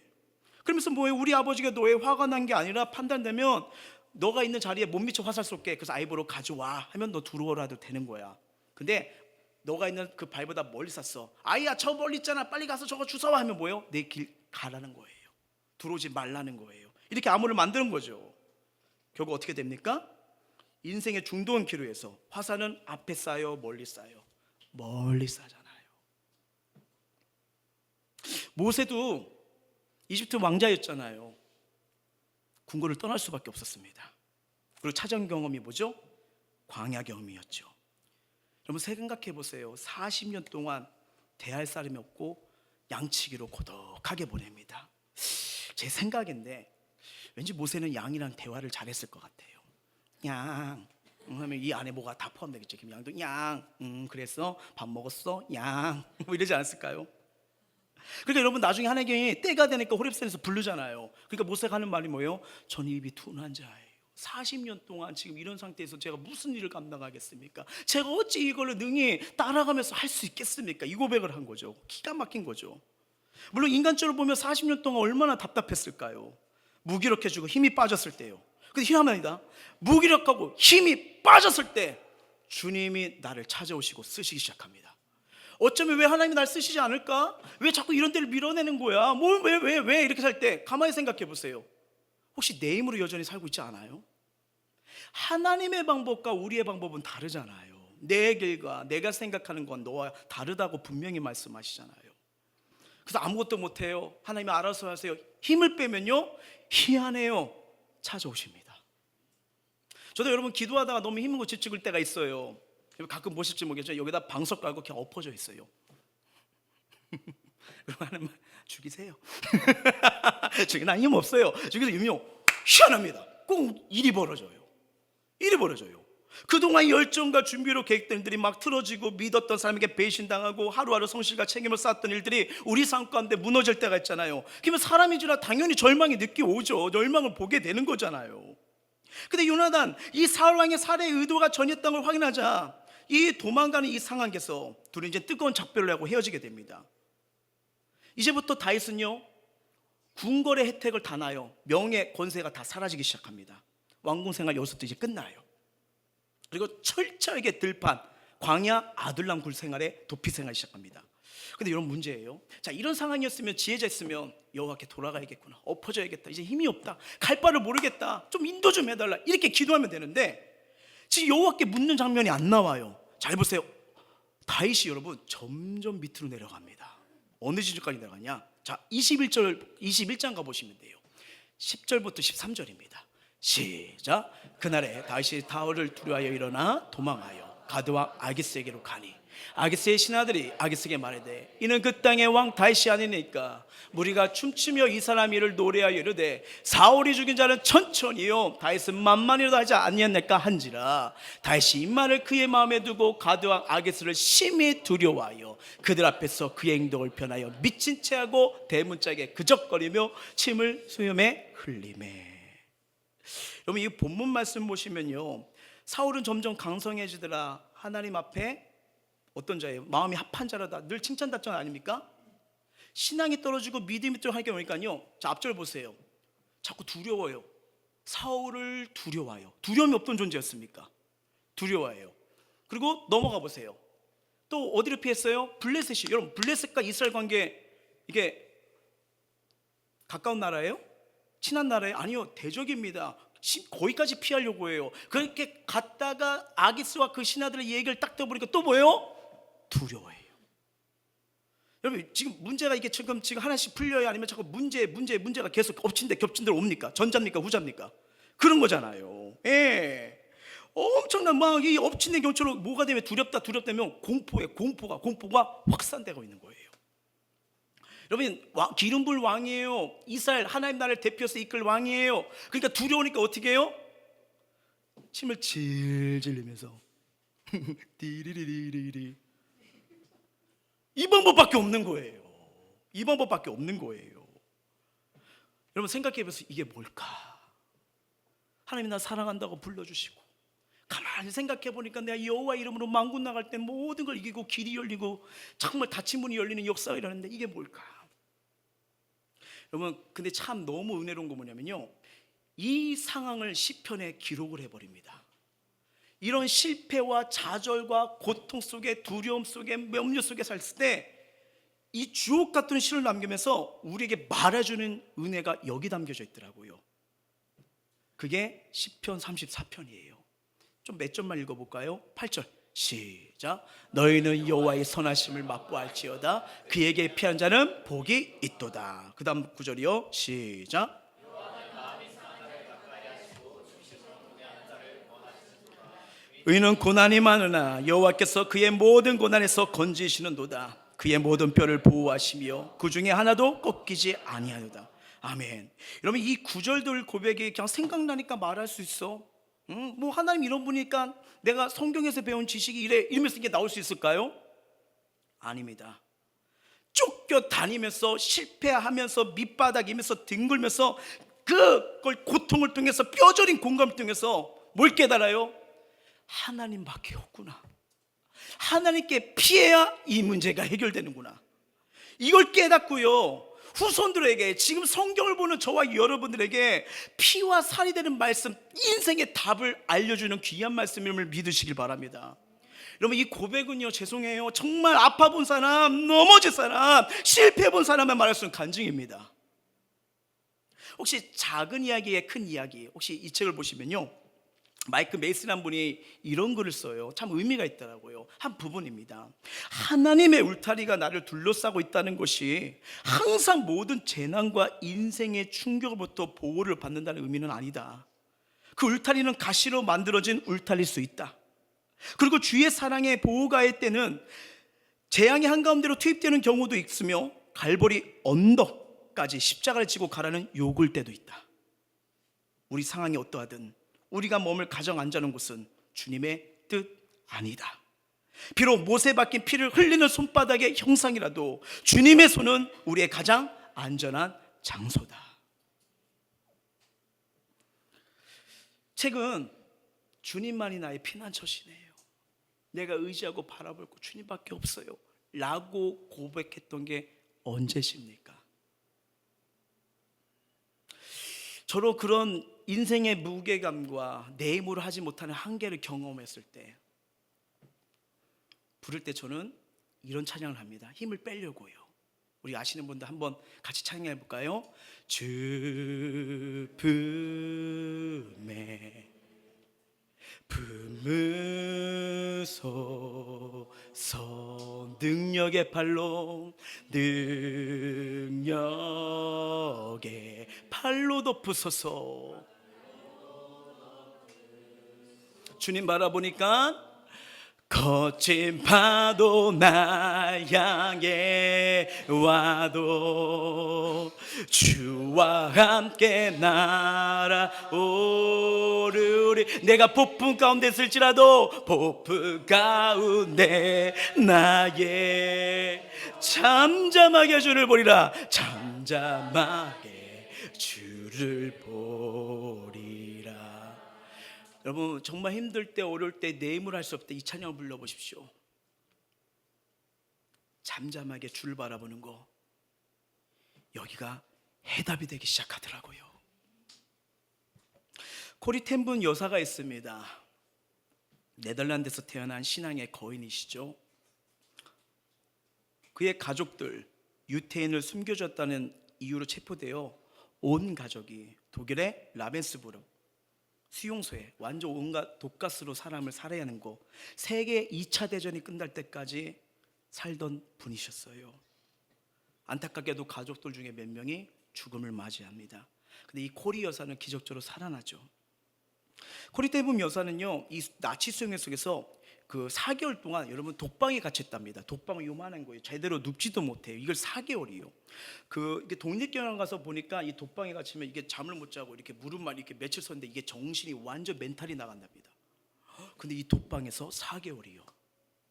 그러면서 우리 아버지가 너의 화가 난 게 아니라 판단되면 너가 있는 자리에 못 미쳐 화살 쏠게, 그래서 아이보로 가져와 하면 너 들어오라도 되는 거야. 근데 너가 있는 그 바위보다 멀리 쐈어. 아이야 저 멀리 있잖아, 빨리 가서 저거 주워와 하면 뭐예요? 내 길 가라는 거예요. 들어오지 말라는 거예요. 이렇게 암호를 만드는 거죠. 결국 어떻게 됩니까? 인생의 중도원 기로에서 화살은 앞에 쏴요, 멀리 쏴요? 멀리 쏴잖아요. 모세도 이집트 왕자였잖아요. 궁궐을 떠날 수밖에 없었습니다. 그리고 찾은 경험이 뭐죠? 광야 경험이었죠. 여러분 생각해 보세요. 40년 동안 대할 사람이 없고 양치기로 고독하게 보냅니다. 제 생각인데 왠지 모세는 양이랑 대화를 잘했을 것 같아요. 양 하면 이 안에 뭐가 다 포함되겠죠. 양도 양 그래서 밥 먹었어? 양 이러지 않았을까요? 그러니까 여러분 나중에 하나님이 때가 되니까 호렙산에서 부르잖아요. 그러니까 모세가 하는 말이 뭐예요? 전 입이 둔한 자예요. 40년 동안 지금 이런 상태에서 제가 무슨 일을 감당하겠습니까? 제가 어찌 이걸 능히 따라가면서 할 수 있겠습니까? 이 고백을 한 거죠. 기가 막힌 거죠. 물론 인간적으로 보면 40년 동안 얼마나 답답했을까요? 무기력해지고 힘이 빠졌을 때요. 근데 희한합니다. 무기력하고 힘이 빠졌을 때 주님이 나를 찾아오시고 쓰시기 시작합니다. 어쩌면 왜 하나님이 날 쓰시지 않을까? 왜 자꾸 이런 데를 밀어내는 거야? 왜 이렇게 살 때 가만히 생각해 보세요. 혹시 내 힘으로 여전히 살고 있지 않아요? 하나님의 방법과 우리의 방법은 다르잖아요. 내 길과 내가 생각하는 건 너와 다르다고 분명히 말씀하시잖아요. 그래서 아무것도 못해요. 하나님이 알아서 하세요. 힘을 빼면요 희한해요. 찾아오십니다. 저도 여러분 기도하다가 너무 힘든 거 찍을 때가 있어요. 가끔 보실지 모르겠죠. 여기다 방석 깔고 그냥 엎어져 있어요. 그럼 하는 말 죽이세요. 죽이나 힘 없어요. 죽이서 이면요 희한합니다. 꼭 일이 벌어져요. 일이 벌어져요. 그동안 열정과 준비로 계획된 일들이 막 틀어지고 믿었던 사람에게 배신당하고 하루하루 성실과 책임을 쌓았던 일들이 우리 삶 가운데 무너질 때가 있잖아요. 그러면 사람이지라 당연히 절망이 늦게 오죠. 절망을 보게 되는 거잖아요. 근데 요나단 이 사울 왕의 살해의 의도가 전이었다는 걸 확인하자 이 도망가는 이 상황에서 둘이 이제 뜨거운 작별을 하고 헤어지게 됩니다. 이제부터 다윗은요 궁궐의 혜택을 다 나요. 명예 권세가 다 사라지기 시작합니다. 왕궁 생활 여기서부터 이제 끝나요. 그리고 철저하게 들판 광야 아둘람 굴 생활에 도피 생활이 시작합니다. 근데 이런 문제예요. 자, 이런 상황이었으면 지혜자 있으면 여호와께 돌아가야겠구나, 엎어져야겠다, 이제 힘이 없다, 갈 바를 모르겠다, 좀 인도 좀 해달라, 이렇게 기도하면 되는데 지금 여호와께 묻는 장면이 안 나와요. 잘 보세요. 다윗이 여러분 점점 밑으로 내려갑니다. 어느 지점까지 내려가냐? 자, 21장 가보시면 돼요. 10절부터 13절입니다 시작. 그날에 다윗이 사울을 두려워하여 일어나 도망하여 가드왕 아기스에게로 가니 아기스의 신하들이 아기스에게 말하되 이는 그 땅의 왕 다윗이 아니니까 무리가 춤추며 이 사람 이를 노래하여 이르되 사울이 죽인 자는 천천히요 다윗은 만만이라도 하지 아니었을까 한지라. 다윗이 이 말을 그의 마음에 두고 가드왕 아기스를 심히 두려워하여 그들 앞에서 그의 행동을 변하여 미친 체하고 대문짝에 그적거리며 침을 수염에 흘리매. 여러분 이 본문 말씀 보시면요 사울은 점점 강성해지더라. 하나님 앞에 어떤 자예요? 마음이 합한 자라다. 늘 칭찬받던 아닙니까? 신앙이 떨어지고 믿음이 좀 하게 오니까요. 자, 앞절 보세요. 자꾸 두려워요. 사울을 두려워해요. 두려움이 없던 존재였습니까? 두려워해요. 그리고 넘어가 보세요. 또 어디를 피했어요? 블레셋이. 여러분 블레셋과 이스라엘 관계 이게 가까운 나라예요? 친한 나라예요? 아니요, 대적입니다. 거기까지 피하려고 해요. 그렇게 갔다가 아기스와 그 신하들의 얘기를 딱 들어보니까 또 뭐예요? 두려워해요. 여러분 지금 문제가 이게 지금 하나씩 풀려요? 아니면 자꾸 문제가 계속 겹친 대로 옵니까? 전자입니까? 후자입니까? 그런 거잖아요. 예. 엄청난 막 이 엎친 데 경처럼 뭐가 되면 두렵다면 공포가 확산되고 있는 거예요. 여러분 기름 부을 왕이에요. 이스라엘 하나님 나라를 대표해서 이끌 왕이에요. 그러니까 두려우니까 어떻게 해요? 침을 질질 흘리면서 디리리리리 이 방법밖에 없는 거예요. 이 방법밖에 없는 거예요. 여러분 생각해 보세요. 이게 뭘까? 하나님이 나 사랑한다고 불러주시고 가만히 생각해 보니까 내가 여호와 이름으로 만군 나갈 때 모든 걸 이기고 길이 열리고 정말 닫힌 문이 열리는 역사가 일어나는데 이게 뭘까? 여러분 근데 참 너무 은혜로운 거 뭐냐면요 이 상황을 시편에 기록을 해버립니다. 이런 실패와 좌절과 고통 속에 두려움 속에 염려 속에 살 때 이 주옥 같은 시를 남기면서 우리에게 말해주는 은혜가 여기 담겨져 있더라고요. 그게 시편 34편이에요 좀 몇 절만 읽어볼까요? 8절 시작. 너희는 여호와의 선하심을 맛보알지어다 그에게 피한 자는 복이 있도다. 그 다음 9절이요 시작. 의인은 고난이 많으나 여호와께서 그의 모든 고난에서 건지시는도다. 그의 모든 뼈를 보호하시며 그 중에 하나도 꺾이지 아니하도다. 아멘. 여러분 이 구절들 고백이 그냥 생각나니까 말할 수 있어. 뭐 하나님 이런 분이니까 내가 성경에서 배운 지식이 이러면서 이게 나올 수 있을까요? 아닙니다. 쫓겨다니면서 실패하면서 밑바닥이면서 뒹굴면서 그걸 고통을 통해서 뼈저린 공감을 통해서 뭘 깨달아요? 하나님밖에 없구나. 하나님께 피해야 이 문제가 해결되는구나. 이걸 깨닫고요 후손들에게 지금 성경을 보는 저와 여러분들에게 피와 살이 되는 말씀 인생의 답을 알려주는 귀한 말씀임을 믿으시길 바랍니다. 여러분 이 고백은요 죄송해요 정말 아파본 사람 넘어질 사람 실패해 본 사람만 말할 수 있는 간증입니다. 혹시 작은 이야기의 큰 이야기 혹시 이 책을 보시면요 마이크 메이슨이라는 분이 이런 글을 써요. 참 의미가 있더라고요. 한 부분입니다. 하나님의 울타리가 나를 둘러싸고 있다는 것이 항상 모든 재난과 인생의 충격으로부터 보호를 받는다는 의미는 아니다. 그 울타리는 가시로 만들어진 울타리일 수 있다. 그리고 주의 사랑의 보호가의 때는 재앙이 한가운데로 투입되는 경우도 있으며 갈보리 언덕까지 십자가를 지고 가라는 요구일 때도 있다. 우리 상황이 어떠하든 우리가 머물 가장 안전한 곳은 주님의 뜻 아니다. 비록 못에 박힌 피를 흘리는 손바닥의 형상이라도 주님의 손은 우리의 가장 안전한 장소다. 책은 주님만이 나의 피난처시네요. 내가 의지하고 바라볼 곳 주님밖에 없어요 라고 고백했던 게 언제십니까? 저로 그런 인생의 무게감과 내 힘으로 하지 못하는 한계를 경험했을 때, 부를 때 저는 이런 찬양을 합니다. 힘을 빼려고요. 우리 아시는 분들 한번 같이 찬양해 볼까요? 주 품에 품으소서 능력의 팔로 능력의 팔로 덮으소서. 주님 바라보니까 거친 파도 날 향해 와도 주와 함께 날아오르리. 내가 폭풍 가운데 있을지라도 폭풍 가운데 나의 잠잠하게 주를 보리라. 잠잠하게 주를 보리라. 여러분 정말 힘들 때 어려울 때 내 힘으로 할 수 없을 때 이 찬양을 불러보십시오. 잠잠하게 주를 바라보는 거, 여기가 해답이 되기 시작하더라고요. 코리 텐분 여사가 있습니다. 네덜란드에서 태어난 신앙의 거인이시죠. 그의 가족들 유태인을 숨겨줬다는 이유로 체포되어 온 가족이 독일의 라벤스부르 수용소에 완전 온갖 독가스로 사람을 살해야 하는 거, 세계 2차 대전이 끝날 때까지 살던 분이셨어요. 안타깝게도 가족들 중에 몇 명이 죽음을 맞이합니다. 근데 이 코리 여사는 기적적으로 살아나죠. 코리 텐분 여사는요, 이 나치 수용소 속에서 그 4개월 동안 여러분 독방에 갇혔답니다. 독방은 요만한 거예요. 제대로 눕지도 못해요. 이걸 4개월이요. 이게 독립경영 가서 보니까 이 독방에 갇히면 이게 잠을 못 자고 이렇게 무릎만 이렇게 며칠 섰는데 이게 정신이 완전 멘탈이 나간답니다. 근데 이 독방에서 4개월이요.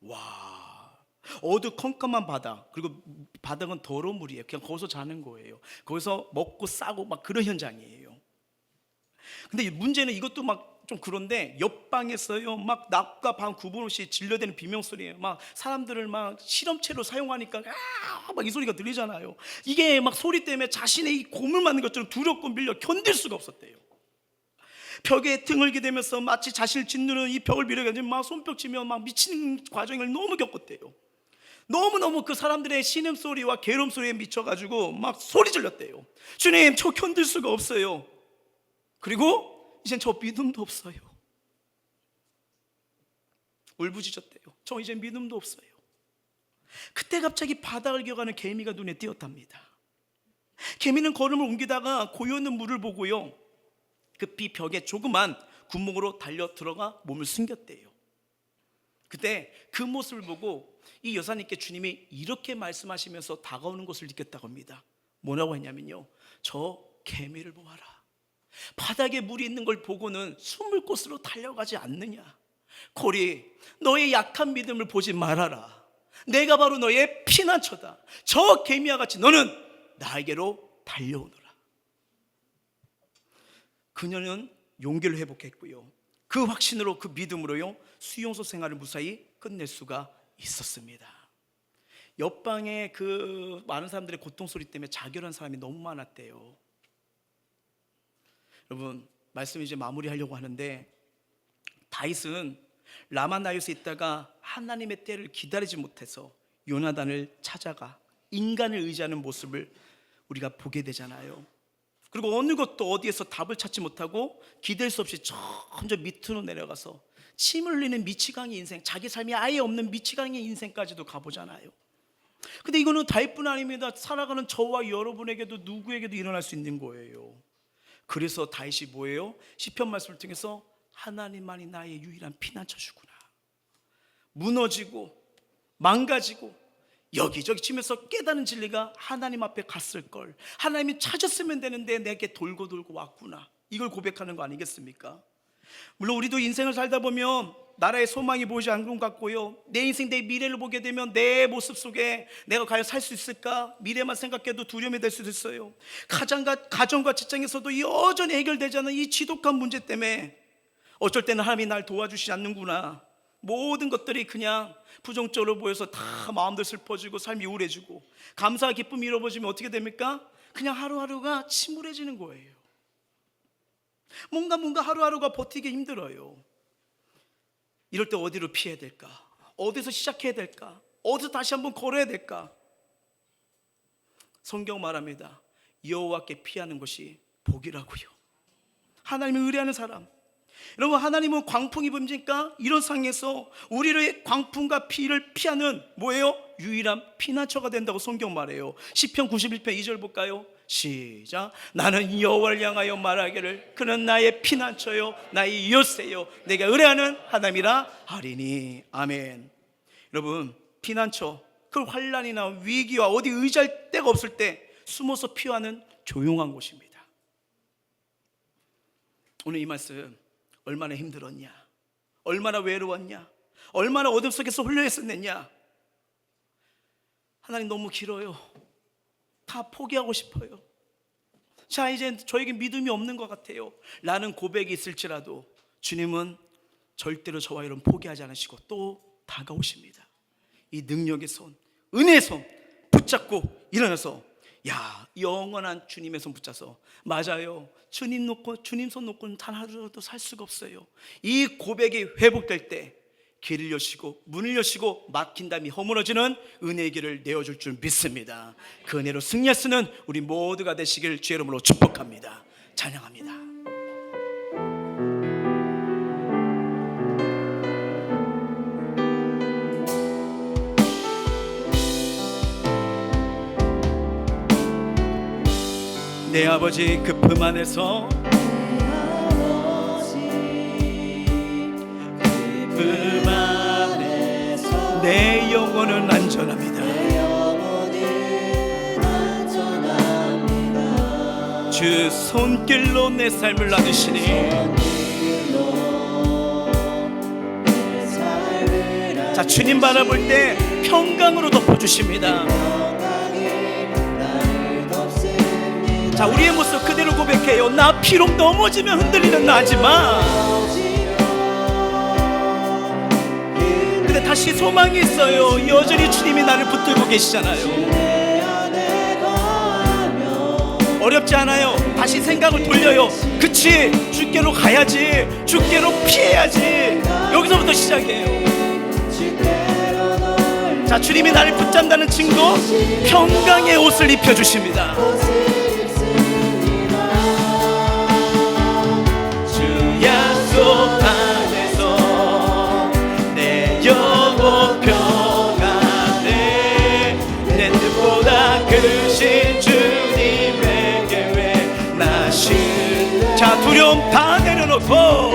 와, 어두컴컴한 바닥, 그리고 바닥은 더러운 물이에요. 그냥 거기서 자는 거예요. 거기서 먹고 싸고 막 그런 현장이에요. 근데 문제는 이것도 막 좀 그런데 옆방에서요 막 낮과 밤 구분 없이 질려대는 비명소리예요. 막 사람들을 막 실험체로 사용하니까 막 이 소리가 들리잖아요. 이게 막 소리 때문에 자신의 이 고물 맞는 것처럼 두렵고 밀려 견딜 수가 없었대요. 벽에 등을 기대면서 마치 자신을 짓누르는 이 벽을 밀어가지고 막 손뼉치며 막 미치는 과정을 너무 겪었대요. 너무너무 그 사람들의 신음소리와 괴로움소리에 미쳐가지고 막 소리 질렀대요. 주님, 저 견딜 수가 없어요. 그리고 이젠 저 믿음도 없어요. 울부짖었대요. 저 이제 믿음도 없어요. 그때 갑자기 바닥을 기어가는 개미가 눈에 띄었답니다. 개미는 걸음을 옮기다가 고여있는 물을 보고요, 급히 벽에 조그만 구멍으로 달려 들어가 몸을 숨겼대요. 그때 그 모습을 보고 이 여사님께 주님이 이렇게 말씀하시면서 다가오는 것을 느꼈다고 합니다. 뭐라고 했냐면요, 저 개미를 보아라. 바닥에 물이 있는 걸 보고는 숨을 곳으로 달려가지 않느냐. 코리, 너의 약한 믿음을 보지 말아라. 내가 바로 너의 피난처다. 저 개미와 같이 너는 나에게로 달려오너라. 그녀는 용기를 회복했고요, 그 확신으로, 그 믿음으로요, 수용소 생활을 무사히 끝낼 수가 있었습니다. 옆방에 그 많은 사람들의 고통 소리 때문에 자결한 사람이 너무 많았대요. 여러분, 말씀 이제 마무리하려고 하는데, 다윗은 라마나요스에 있다가 하나님의 때를 기다리지 못해서 요나단을 찾아가 인간을 의지하는 모습을 우리가 보게 되잖아요. 그리고 어느 것도 어디에서 답을 찾지 못하고 기댈 수 없이 저 밑으로 내려가서 침 흘리는 미치광이 인생, 자기 삶이 아예 없는 미치광이 인생까지도 가보잖아요. 근데 이거는 다윗뿐 아닙니다. 살아가는 저와 여러분에게도 누구에게도 일어날 수 있는 거예요. 그래서 다윗이 뭐예요? 시편 말씀을 통해서 하나님만이 나의 유일한 피난처시구나. 무너지고 망가지고 여기저기 치면서 깨달은 진리가 하나님 앞에 갔을 걸, 하나님이 찾았으면 되는데 내게 돌고 왔구나. 이걸 고백하는 거 아니겠습니까? 물론 우리도 인생을 살다 보면 나라의 소망이 보이지 않는 것 같고요, 내 인생 내 미래를 보게 되면 내 모습 속에 내가 과연 살 수 있을까, 미래만 생각해도 두려움이 될 수도 있어요. 가정과 직장에서도 여전히 해결되지 않는 이 지독한 문제 때문에 어쩔 때는 하나님이 날 도와주시지 않는구나, 모든 것들이 그냥 부정적으로 보여서 다 마음들 슬퍼지고 삶이 우울해지고 감사와 기쁨이 잃어버리면 어떻게 됩니까? 그냥 하루하루가 침울해지는 거예요. 뭔가 하루하루가 버티기 힘들어요. 이럴 때 어디로 피해야 될까? 어디서 시작해야 될까? 어디서 다시 한번 걸어야 될까? 성경 말합니다. 여호와께 피하는 것이 복이라고요. 하나님을 의뢰하는 사람. 여러분, 하나님은 광풍이 봅니까? 이런 상황에서 우리의 광풍과 비를 피하는 뭐예요? 유일한 피난처가 된다고 성경 말해요. 시편 91편 2절 볼까요? 시작. 나는 여호와를 향하여 말하기를 그는 나의 피난처요 나의 요새요 내가 의뢰하는 하나님이라 하리니. 아멘. 여러분, 피난처, 그 환난이나 위기와 어디 의지할 데가 없을 때 숨어서 피하는 조용한 곳입니다. 오늘 이 말씀 얼마나 힘들었냐, 얼마나 외로웠냐, 얼마나 어둠 속에서 홀려있었느냐. 하나님 너무 길어요. 다 포기하고 싶어요. 자, 이제 저에게 믿음이 없는 것 같아요 라는 고백이 있을지라도 주님은 절대로 저와 여러분 포기하지 않으시고 또 다가오십니다. 이 능력의 손, 은혜의 손 붙잡고 일어나서, 야, 영원한 주님의 손 붙잡아서, 맞아요, 주님 손 놓고는 단 하루라도 살 수가 없어요. 이 고백이 회복될 때 길을 여시고 문을 여시고 막힌 담이 허물어지는 은혜의 길을 내어줄 줄 믿습니다. 그 은혜로 승리할 수 있는 우리 모두가 되시길 주의 이름으로 축복합니다. 찬양합니다. 내 아버지 그 품 안에서, 품 안에서 내 영혼은 안전합니다. 주 손길로 내 삶을 놔두시니 자, 주님 바라볼 때 평강으로 덮어주십니다. 자, 우리의 모습 그대로 고백해요. 나 비록 넘어지면 흔들리는 나지만 근데 다시 소망이 있어요. 여전히 주님이 나를 붙들고 계시잖아요. 어렵지 않아요. 다시 생각을 돌려요. 그치, 주께로 가야지, 주께로 피해야지. 여기서부터 시작이에요. 자, 주님이 나를 붙잡는다는 증거, 평강의 옷을 입혀주십니다. 안에서 내 영혼 평안해. 내 뜻보다 크신 주님의 계획 나신. 자, 두려움 다 내려놓고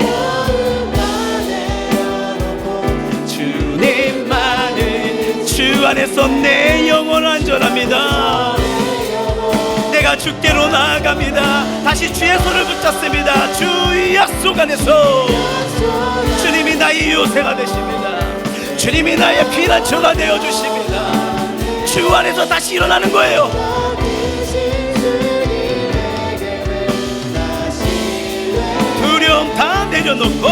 주님만은, 주 안에서 내 영혼 안전합니다. 내가 주께로 나아갑니다. 다시 주의 손을 붙잡습니다. 주의 약속 안에서 주님이 나의 요새가 되십니다. 주님이 나의 피난처가 되어주십니다. 주 안에서 다시 일어나는 거예요. 두려움 다 내려놓고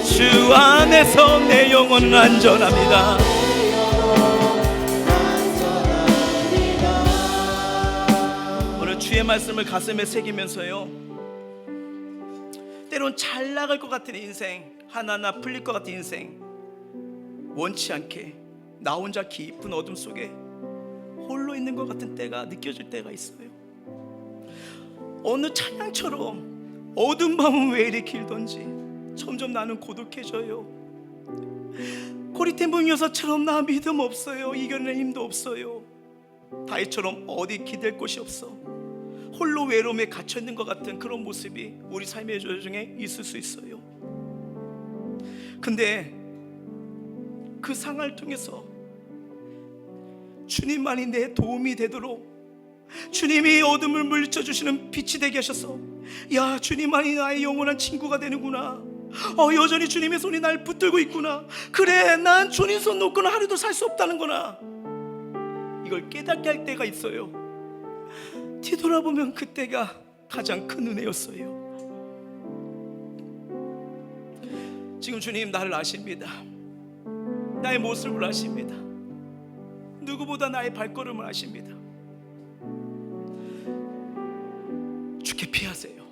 주 안에서 내 영혼은 안전합니다. 주의 말씀을 가슴에 새기면서요, 때론 잘 나갈 것 같은 인생, 하나하나 풀릴 것 같은 인생, 원치 않게 나 혼자 깊은 어둠 속에 홀로 있는 것 같은 때가 느껴질 때가 있어요. 어느 찬양처럼 어두운 밤은 왜 이리 길던지 점점 나는 고독해져요. 고리템 붕 여사처럼 나 믿음 없어요. 이겨낼 힘도 없어요. 다윗처럼 어디 기댈 곳이 없어 홀로 외로움에 갇혀 있는 것 같은 그런 모습이 우리 삶의 여정에 있을 수 있어요. 근데 그 상황을 통해서 주님만이 내 도움이 되도록, 주님이 어둠을 물리쳐 주시는 빛이 되게 하셔서, 야, 주님만이 나의 영원한 친구가 되는구나, 여전히 주님의 손이 날 붙들고 있구나, 그래, 난 주님 손 놓고는 하루도 살 수 없다는 거나, 이걸 깨닫게 할 때가 있어요. 뒤돌아보면 그때가 가장 큰 은혜였어요. 지금 주님 나를 아십니다. 나의 모습을 아십니다. 누구보다 나의 발걸음을 아십니다. 주께 피하세요.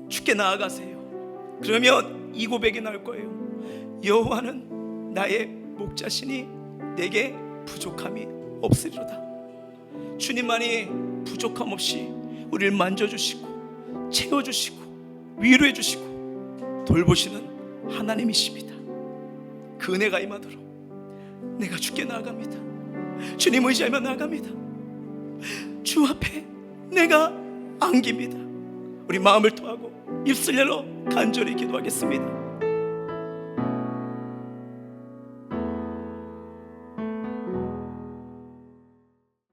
주께 나아가세요. 그러면 이 고백이 나올 거예요. 여호와는 나의 목자시니 내게 부족함이 없으리로다. 주님만이 부족함 없이 우리를 만져주시고 채워주시고 위로해주시고 돌보시는 하나님이십니다. 그 은혜가 임하도록 내가 주께 나아갑니다. 주님 의지하며 나아갑니다. 주 앞에 내가 안깁니다. 우리 마음을 토하고 입술 열어 간절히 기도하겠습니다.